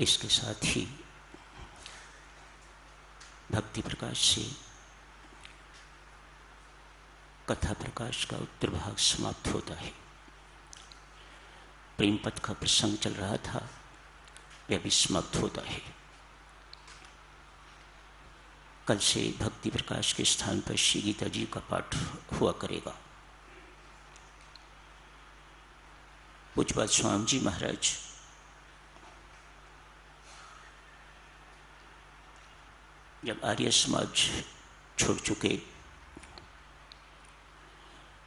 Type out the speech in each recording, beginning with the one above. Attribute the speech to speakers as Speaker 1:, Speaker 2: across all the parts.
Speaker 1: इसके साथ ही भक्ति प्रकाश से कथा प्रकाश का उत्तर भाग समाप्त होता है। प्रेम पथ का प्रसंग चल रहा था, वह भी समाप्त होता है। कल से भक्ति प्रकाश के स्थान पर श्री गीता जी का पाठ हुआ करेगा। पूज्यपाद स्वामी जी महाराज जब आर्य समाज छोड़ चुके,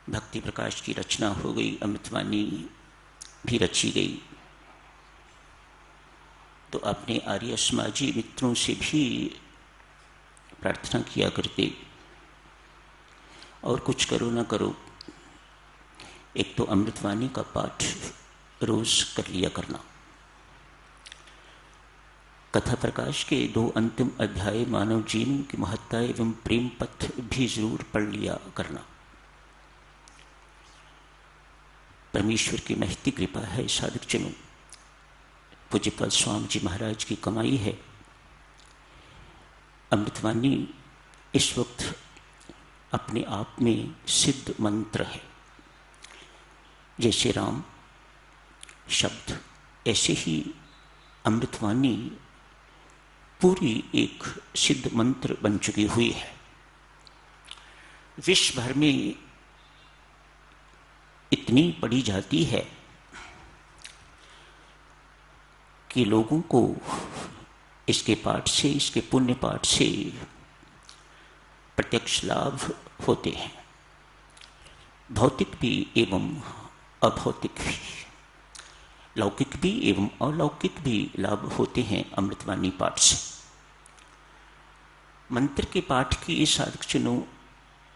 Speaker 1: भक्ति प्रकाश की रचना हो गई, अमृतवाणी भी रची गई, तो अपने आर्य समाजी मित्रों से भी प्रार्थना किया करते, और कुछ करो ना करो, एक तो अमृतवाणी का पाठ रोज कर लिया करना। कथा प्रकाश के 2 अंतिम अध्याय मानव जीवन की महत्ता एवं प्रेम पथ भी जरूर पढ़ लिया करना। परमेश्वर की महती कृपा है साधक जनों, पूज्यपाद स्वामी जी महाराज की कमाई है। अमृतवाणी इस वक्त अपने आप में सिद्ध मंत्र है। जैसे राम शब्द, ऐसे ही अमृतवाणी पूरी एक सिद्ध मंत्र बन चुकी हुई है। विश्व भर में इतनी पढ़ी जाती है कि लोगों को इसके पाठ से, इसके पुण्य पाठ से प्रत्यक्ष लाभ होते हैं, भौतिक भी एवं अभौतिक भी, लौकिक भी एवं अलौकिक भी लाभ होते हैं अमृतवाणी पाठ से। मंत्र के पाठ की साधक जनों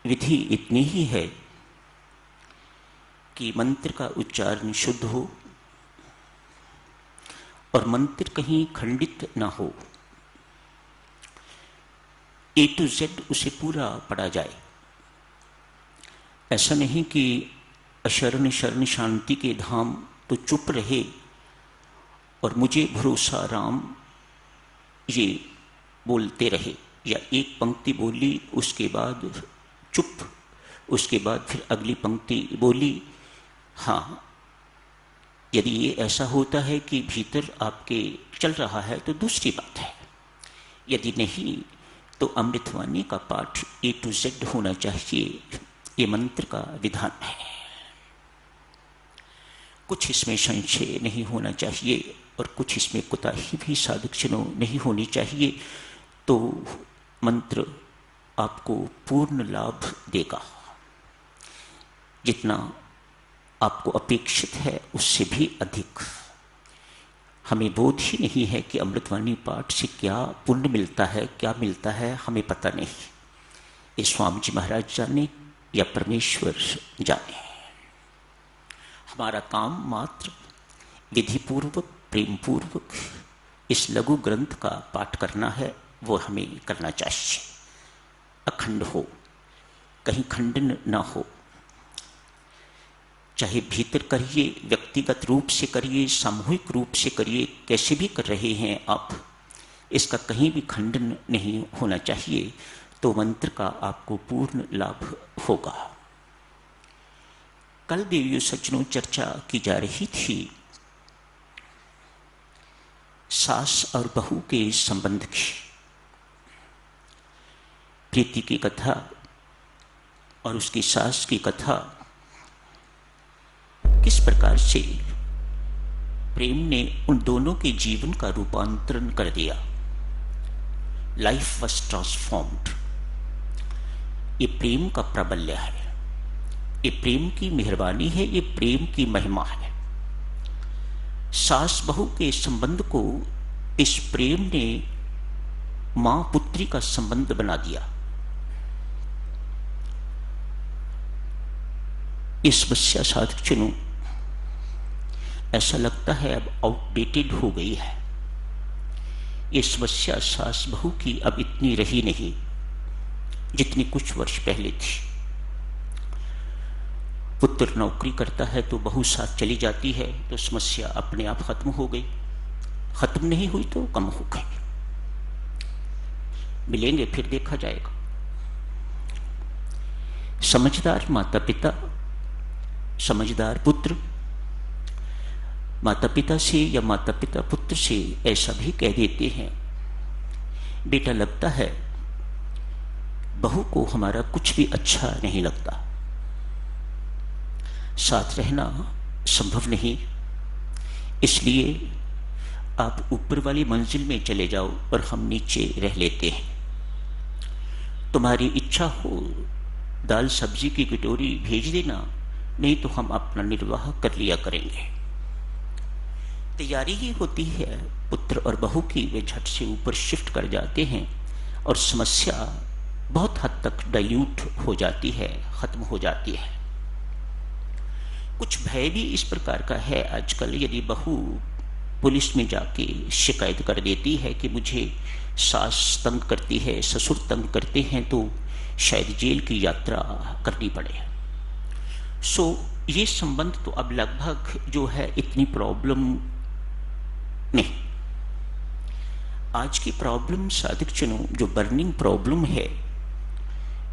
Speaker 1: विधि इतनी ही है कि मंत्र का उच्चारण शुद्ध हो और मंत्र कहीं खंडित ना हो, A to Z उसे पूरा पढ़ा जाए। ऐसा नहीं कि अशरण शरण शांति के धाम तो चुप रहे और मुझे भरोसा राम ये बोलते रहे, या एक पंक्ति बोली उसके बाद चुप, उसके बाद फिर अगली पंक्ति बोली। हाँ, यदि ये ऐसा होता है कि भीतर आपके चल रहा है तो दूसरी बात है, यदि नहीं तो अमृतवाणी का पाठ A to Z होना चाहिए। ये मंत्र का विधान है, कुछ इसमें संशय नहीं होना चाहिए और कुछ इसमें कुताही भी साधक जनों नहीं होनी चाहिए, तो मंत्र आपको पूर्ण लाभ देगा। जितना आपको अपेक्षित है उससे भी अधिक। हमें बोध ही नहीं है कि अमृतवाणी पाठ से क्या पुण्य मिलता है, क्या मिलता है, हमें पता नहीं। ये स्वामी जी महाराज जाने या परमेश्वर जाने। हमारा काम मात्र विधिपूर्वक प्रेमपूर्वक इस लघु ग्रंथ का पाठ करना है, वो हमें करना चाहिए। अखंड हो, कहीं खंडन ना हो, चाहे भीतर करिए, व्यक्तिगत रूप से करिए, सामूहिक रूप से करिए, कैसे भी कर रहे हैं आप, इसका कहीं भी खंडन नहीं होना चाहिए, तो मंत्र का आपको पूर्ण लाभ होगा। कल देवियों सज्जनों चर्चा की जा रही थी सास और बहू के संबंध की। प्रीति की कथा और उसकी सास की कथा, किस प्रकार से प्रेम ने उन दोनों के जीवन का रूपांतरण कर दिया। Life was transformed. ये प्रेम का प्राबल्य है, ये प्रेम की मेहरबानी है, ये प्रेम की महिमा है। सास बहू के संबंध को इस प्रेम ने मां पुत्री का संबंध बना दिया। ये समस्या साधक जनों ऐसा लगता है अब आउटडेटेड हो गई है। ये समस्या सास बहू की अब इतनी रही नहीं जितनी कुछ वर्ष पहले थी। नौकरी करता है तो बहू साथ चली जाती है तो समस्या अपने आप खत्म हो गई। खत्म नहीं हुई तो कम हो गई। मिलेंगे फिर देखा जाएगा। समझदार माता पिता, समझदार पुत्र माता पिता से या माता पिता पुत्र से ऐसा भी कह देते हैं, बेटा लगता है बहू को हमारा कुछ भी अच्छा नहीं लगता, साथ रहना संभव नहीं, इसलिए आप ऊपर वाली मंजिल में चले जाओ और हम नीचे रह लेते हैं। तुम्हारी इच्छा हो दाल सब्जी की कटोरी भेज देना, नहीं तो हम अपना निर्वाह कर लिया करेंगे। तैयारी ही होती है पुत्र और बहू की, वे झट से ऊपर शिफ्ट कर जाते हैं और समस्या बहुत हद तक डाइल्यूट हो जाती है, खत्म हो जाती है। कुछ भय भी इस प्रकार का है आजकल, यदि बहू पुलिस में जाके शिकायत कर देती है कि मुझे सास तंग करती है, ससुर तंग करते हैं, तो शायद जेल की यात्रा करनी पड़े। सो ये संबंध तो अब लगभग जो है इतनी प्रॉब्लम नहीं। आज की प्रॉब्लम साधक जनों, जो बर्निंग प्रॉब्लम है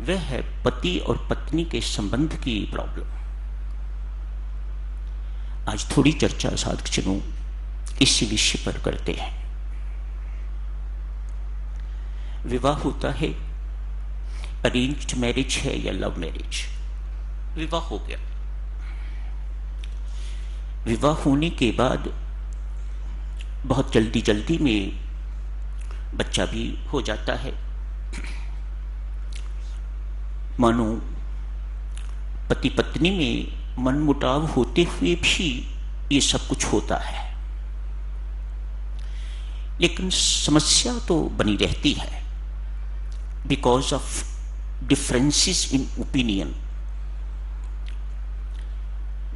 Speaker 1: वह है पति और पत्नी के संबंध की प्रॉब्लम। आज थोड़ी चर्चा साधक जनों इस विषय पर करते हैं। विवाह होता है, अरेंज्ड मैरिज है या लव मैरिज, विवाह हो गया। विवाह होने के बाद बहुत जल्दी जल्दी में बच्चा भी हो जाता है। मानो पति पत्नी में मनमुटाव होते हुए भी ये सब कुछ होता है, लेकिन समस्या तो बनी रहती है because of differences in opinion.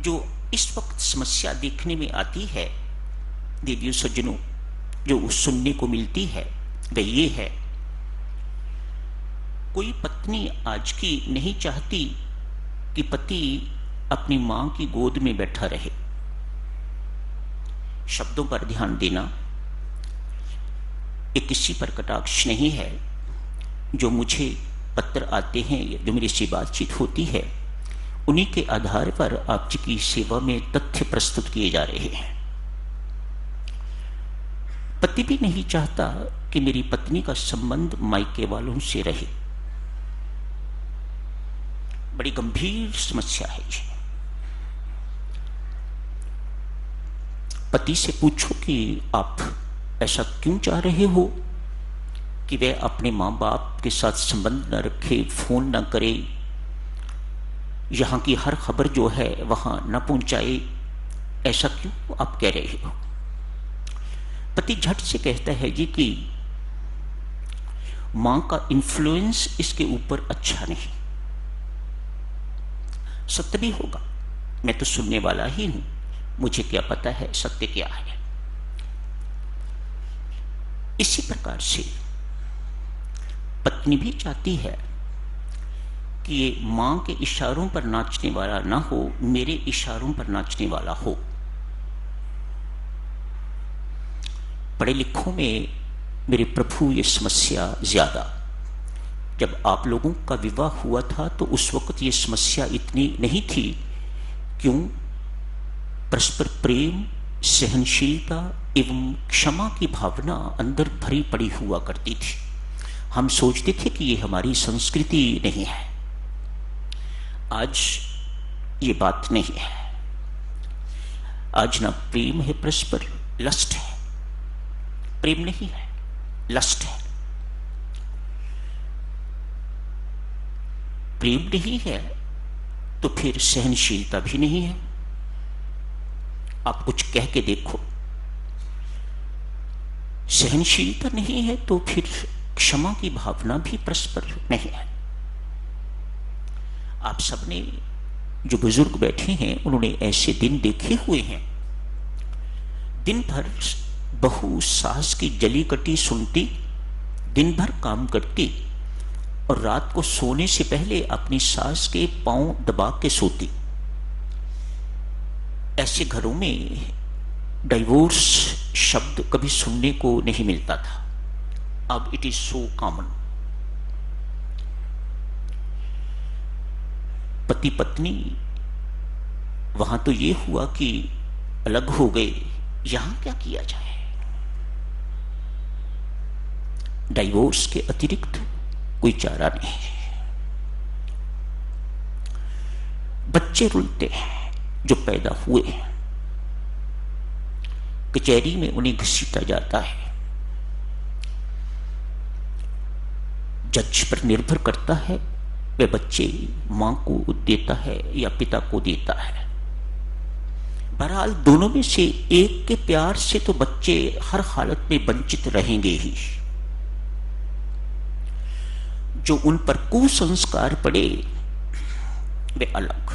Speaker 1: जो इस वक्त समस्या देखने में आती है देवियों सज्जनों, जो सुनने को मिलती है वह ये है, कोई पत्नी आज की नहीं चाहती कि पति अपनी मां की गोद में बैठा रहे। शब्दों पर ध्यान देना, ये किसी पर कटाक्ष नहीं है। जो मुझे पत्र आते हैं, जो मेरी से बातचीत होती है, उन्हीं के आधार पर आप जी की सेवा में तथ्य प्रस्तुत किए जा रहे हैं। पति भी नहीं चाहता कि मेरी पत्नी का संबंध मायके वालों से रहे। बड़ी गंभीर समस्या है ये। पति से पूछो कि आप ऐसा क्यों चाह रहे हो कि वह अपने मां बाप के साथ संबंध न रखे, फोन न करे, यहां की हर खबर जो है वहां न पहुंचाए, ऐसा क्यों आप कह रहे हो? पति झट से कहता है जी कि मां का इन्फ्लुएंस इसके ऊपर अच्छा नहीं। सत्य भी होगा, मैं तो सुनने वाला ही हूं, मुझे क्या पता है सत्य क्या है। इसी प्रकार से पत्नी भी चाहती है कि ये मां के इशारों पर नाचने वाला ना हो, मेरे इशारों पर नाचने वाला हो। पढ़े लिखों में मेरे प्रभु ये समस्या ज्यादा। जब आप लोगों का विवाह हुआ था तो उस वक्त ये समस्या इतनी नहीं थी। क्यों? परस्पर प्रेम, सहनशीलता एवं क्षमा की भावना अंदर भरी पड़ी हुआ करती थी। हम सोचते थे कि ये हमारी संस्कृति नहीं है। आज ये बात नहीं है। आज ना प्रेम है परस्पर, लस्ट है। प्रेम नहीं है, लस्ट है। प्रेम नहीं है तो फिर सहनशीलता भी नहीं है। आप कुछ कह के देखो, सहनशीलता नहीं है तो फिर क्षमा की भावना भी परस्पर नहीं है। आप सबने, जो बुजुर्ग बैठे हैं, उन्होंने ऐसे दिन देखे हुए हैं। दिन भर बहू सास की जली कटी सुनती, दिन भर काम करती और रात को सोने से पहले अपनी सास के पांव दबा के सोती। ऐसे घरों में डाइवोर्स शब्द कभी सुनने को नहीं मिलता था, अब इट इज सो कॉमन। पति पत्नी वहां तो ये हुआ कि अलग हो गए, यहां क्या किया जाए? डाइवोर्स के अतिरिक्त कोई चारा नहीं है। बच्चे रुलते हैं जो पैदा हुए हैं, कचहरी में उन्हें घसीटा जाता है। जज पर निर्भर करता है वह बच्चे मां को देता है या पिता को देता है। बहरहाल दोनों में से एक के प्यार से तो बच्चे हर हालत में वंचित रहेंगे ही। जो उन पर कुसंस्कार पड़े वे अलग।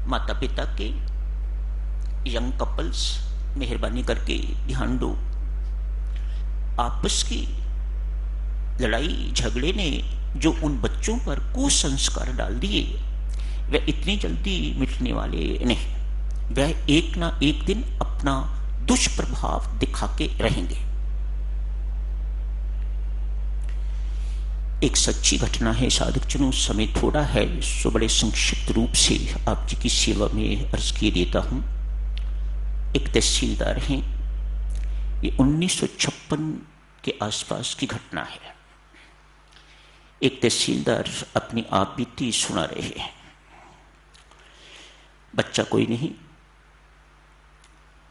Speaker 1: माता पिता के यंग कपल्स मेहरबानी करके ध्यान दो, आपस की लड़ाई झगड़े ने जो उन बच्चों पर कुसंस्कार डाल दिए वह इतनी जल्दी मिटने वाले नहीं। वह एक ना एक दिन अपना दुष्प्रभाव दिखा के रहेंगे। एक सच्ची घटना है साधकजनों, समय थोड़ा है सो बड़े संक्षिप्त रूप से आप जी की सेवा में अर्ज किए देता हूं। एक तहसीलदार हैं, ये 1956 के आसपास की घटना है। एक तहसीलदार अपनी आप बीती सुना रहे हैं। बच्चा कोई नहीं।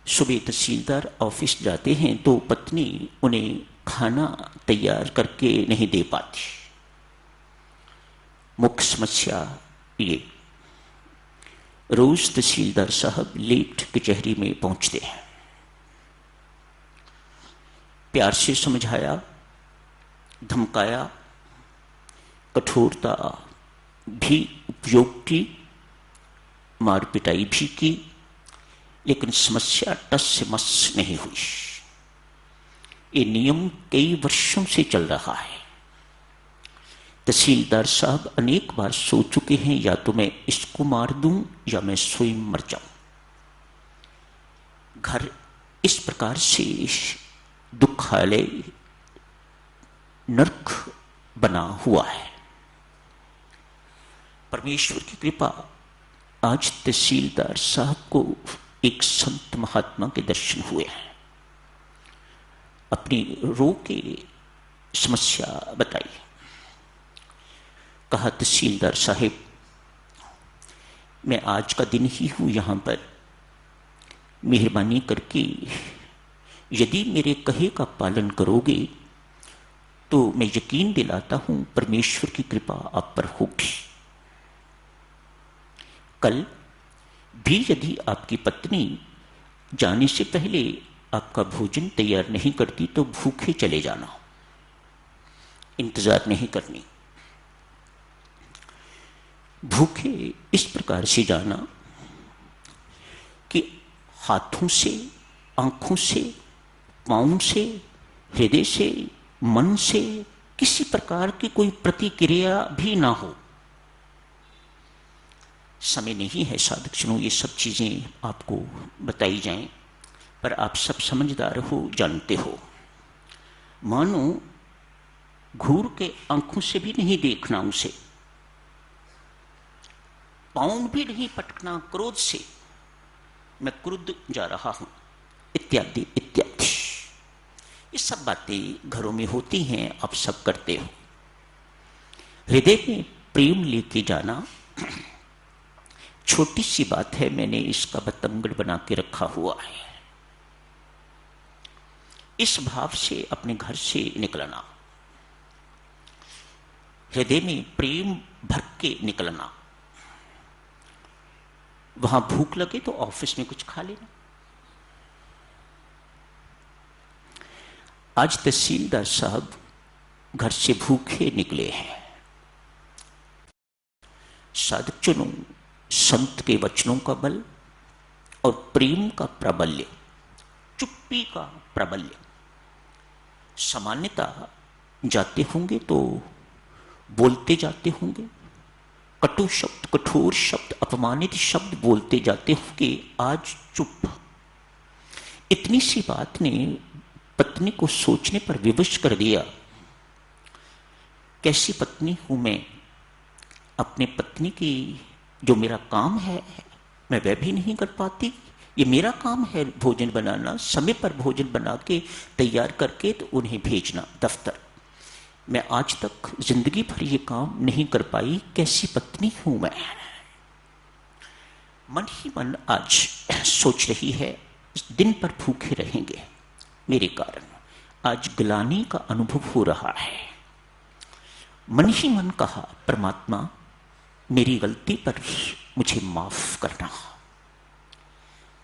Speaker 1: सुबह तहसीलदार ऑफिस जाते हैं तो पत्नी उन्हें खाना तैयार करके नहीं दे पाती। मुख्य समस्या ये, रोज तहसीलदार साहब लेट कचहरी में पहुंचते हैं। प्यार से समझाया, धमकाया, कठोरता भी उपयोग की, मार पिटाई भी की, लेकिन समस्या टस से मस नहीं हुई। ये नियम कई वर्षों से चल रहा है। तहसीलदार साहब अनेक बार सोच चुके हैं या तो मैं इसको मार दूं या मैं स्वयं मर जाऊं। घर इस प्रकार से दुखालय नरक बना हुआ है। परमेश्वर की कृपा, आज तहसीलदार साहब को एक संत महात्मा के दर्शन हुए हैं। अपनी रो के समस्या बताई। कहा, तहसीलदार साहिब, मैं आज का दिन ही हूं यहां पर, मेहरबानी करके यदि मेरे कहे का पालन करोगे तो मैं यकीन दिलाता हूं परमेश्वर की कृपा आप पर होगी। कल भी यदि आपकी पत्नी जाने से पहले आपका भोजन तैयार नहीं करती तो भूखे चले जाना, इंतजार नहीं करनी। भूखे इस प्रकार से जाना कि हाथों से, आंखों से, पांव से, हृदय से, मन से किसी प्रकार की कोई प्रतिक्रिया भी ना हो। समय नहीं है साधकजनों ये सब चीजें आपको बताई जाएं, पर आप सब समझदार हो, जानते हो। मानो घूर के आंखों से भी नहीं देखना उसे, पांव भी नहीं पटकना क्रोध से, मैं क्रुद्ध जा रहा हूं, इत्यादि इत्यादि। ये सब बातें घरों में होती हैं, आप सब करते हो। हृदय में प्रेम लेके जाना छोटी सी बात है, मैंने इसका बतंगड़ बना के रखा हुआ है। इस भाव से अपने घर से निकलना, हृदय में प्रेम भर के निकलना। वहां भूख लगे तो ऑफिस में कुछ खा लेना। आज तहसीलदार साहब घर से भूखे निकले हैं। साधकजनों, संत के वचनों का बल और प्रेम का प्राबल्य, चुप्पी का प्राबल्य। सामान्यतः जाते होंगे तो बोलते जाते होंगे, कटु शब्द, कठोर शब्द, अपमानित शब्द बोलते जाते हो कि आज चुप। इतनी सी बात ने पत्नी को सोचने पर विवश कर दिया। कैसी पत्नी हूं मैं, अपने पत्नी की जो मेरा काम है मैं वह भी नहीं कर पाती। ये मेरा काम है भोजन बनाना, समय पर भोजन बना के तैयार करके तो उन्हें भेजना दफ्तर। मैं आज तक जिंदगी भर ये काम नहीं कर पाई, कैसी पत्नी हूं मैं। मन ही मन आज सोच रही है दिन पर भूखे रहेंगे मेरे कारण, आज ग्लानि का अनुभव हो रहा है। मन ही मन कहा, परमात्मा मेरी गलती पर मुझे माफ करना।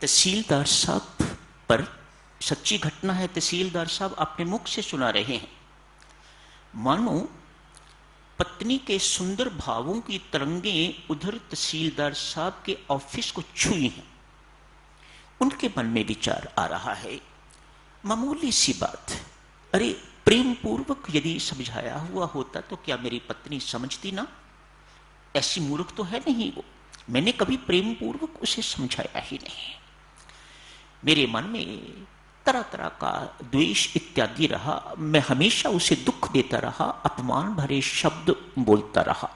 Speaker 1: तहसीलदार साहब पर सच्ची घटना है, तहसीलदार साहब अपने मुख से सुना रहे हैं। मानो पत्नी के सुंदर भावों की तरंगें उधर तहसीलदार साहब के ऑफिस को छुई हैं। उनके मन में विचार आ रहा है, मामूली सी बात, अरे प्रेम पूर्वक यदि समझाया हुआ होता तो क्या मेरी पत्नी समझती ना? ऐसी मूर्ख तो है नहीं वो, मैंने कभी प्रेम पूर्वक उसे समझाया ही नहीं। मेरे मन में तरह तरह का द्वेष इत्यादि रहा, मैं हमेशा उसे दुख देता रहा, अपमान भरे शब्द बोलता रहा।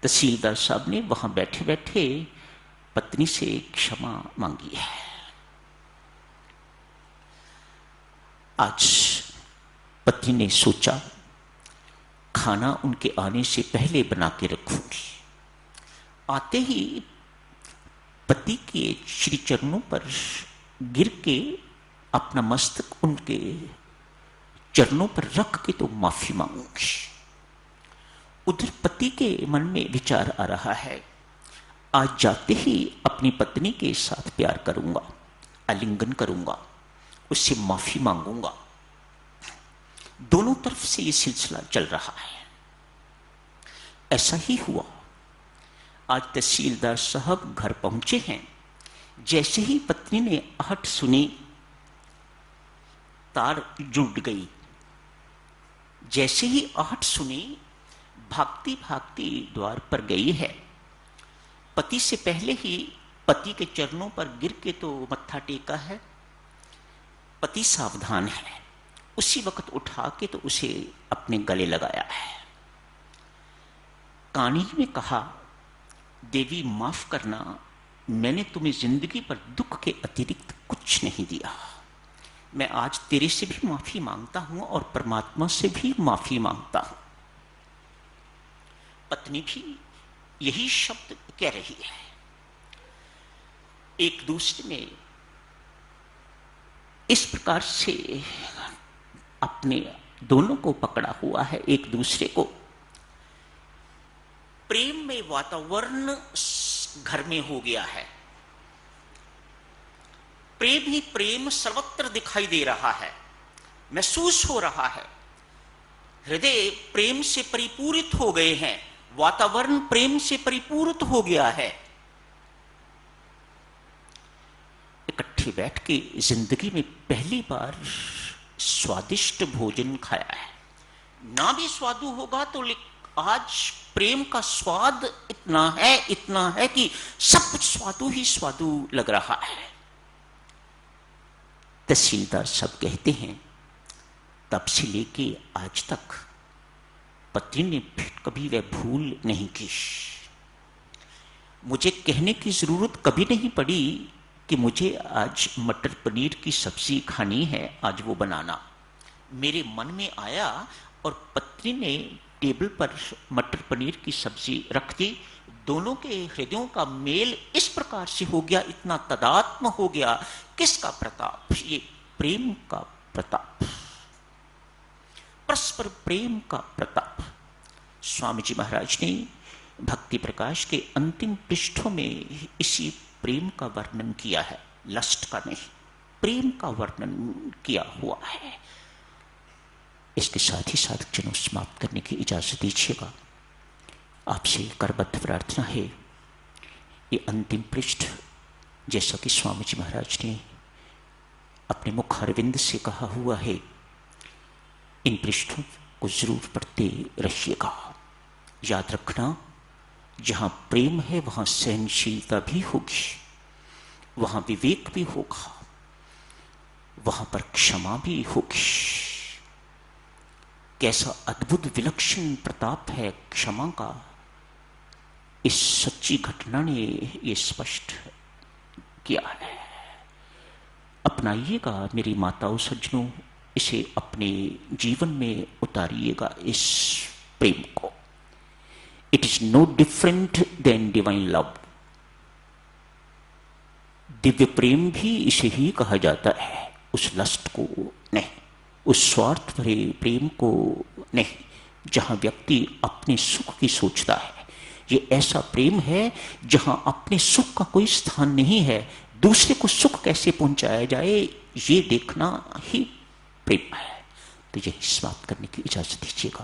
Speaker 1: तहसीलदार साहब ने वहां बैठे बैठे पत्नी से क्षमा मांगी है। आज पत्नी ने सोचा खाना उनके आने से पहले बना के रखूंगी। आते ही पति के श्री चरणों पर गिर के अपना मस्तक उनके चरणों पर रख के तो माफी मांगूंगी। उधर पति के मन में विचार आ रहा है, आज जाते ही अपनी पत्नी के साथ प्यार करूंगा, आलिंगन करूंगा, उससे माफी मांगूंगा। दोनों तरफ से यह सिलसिला चल रहा है। ऐसा ही हुआ। आज तहसीलदार साहब घर पहुंचे हैं। जैसे ही पत्नी ने आहट सुनी, तार जुड़ गई। जैसे ही आहट सुनी, भागती भागती द्वार पर गई है। पति से पहले ही पति के चरणों पर गिर के तो मत्था टेका है। पति सावधान है, उसी वक्त उठा के तो उसे अपने गले लगाया है। कानी में कहा, देवी माफ करना, मैंने तुम्हें जिंदगी पर दुख के अतिरिक्त कुछ नहीं दिया। मैं आज तेरे से भी माफी मांगता हूं और परमात्मा से भी माफी मांगता हूं। पत्नी भी यही शब्द कह रही है। एक दूसरे में इस प्रकार से अपने दोनों को पकड़ा हुआ है, एक दूसरे को। प्रेम में वातावरण घर में हो गया है। प्रेम ही प्रेम सर्वत्र दिखाई दे रहा है, महसूस हो रहा है। हृदय प्रेम से परिपूरित हो गए हैं, वातावरण प्रेम से परिपूरित हो गया है। इकट्ठे बैठ के जिंदगी में पहली बार स्वादिष्ट भोजन खाया है। ना भी स्वादु होगा तो आज प्रेम का स्वाद इतना है कि सब कुछ स्वादु ही स्वादु लग रहा है। तहसीलदार सब कहते हैं, तब से लेके आज तक पत्नी ने कभी वह भूल नहीं की। मुझे कहने की जरूरत कभी नहीं पड़ी कि मुझे आज मटर पनीर की सब्जी खानी है, आज वो बनाना। मेरे मन में आया और पत्नी ने टेबल पर मटर पनीर की सब्जी रख दी। दोनों के हृदयों का मेल इस प्रकार से हो गया, इतना तदात्म हो गया। किसका प्रताप? ये प्रेम का प्रताप, परस्पर प्रेम का प्रताप। स्वामी जी महाराज ने भक्ति प्रकाश के अंतिम पृष्ठों में इसी प्रेम का वर्णन किया है, लस्ट का नहीं, प्रेम का वर्णन किया हुआ है। इसके साथ ही साधक जनों समाप्त करने की इजाजत दीजिएगा। आपसे करबद्ध प्रार्थना है, ये अंतिम पृष्ठ जैसा कि स्वामी जी महाराज ने अपने मुख अरविंद से कहा हुआ है, इन पृष्ठों को जरूर पढ़ते रहिएगा। याद रखना, जहां प्रेम है वहां सहनशीलता भी होगी, वहां विवेक भी होगा, वहां पर क्षमा भी होगी। कैसा अद्भुत विलक्षण प्रताप है क्षमा का, इस सच्ची घटना ने ये स्पष्ट किया है। अपनाइएगा मेरी माताओं सज्जनों, इसे अपने जीवन में उतारिएगा इस प्रेम को। It is no different than divine love. दिव्य प्रेम भी इसे ही कहा जाता है, उस लस्ट को नहीं, उस स्वार्थ भरे प्रेम को नहीं, जहां व्यक्ति अपने सुख की सोचता है। ये ऐसा प्रेम है जहां अपने सुख का कोई स्थान नहीं है, दूसरे को सुख कैसे पहुंचाया जाए ये देखना ही प्रेम है। तो यही समाप्त करने की इजाजत दीजिएगा।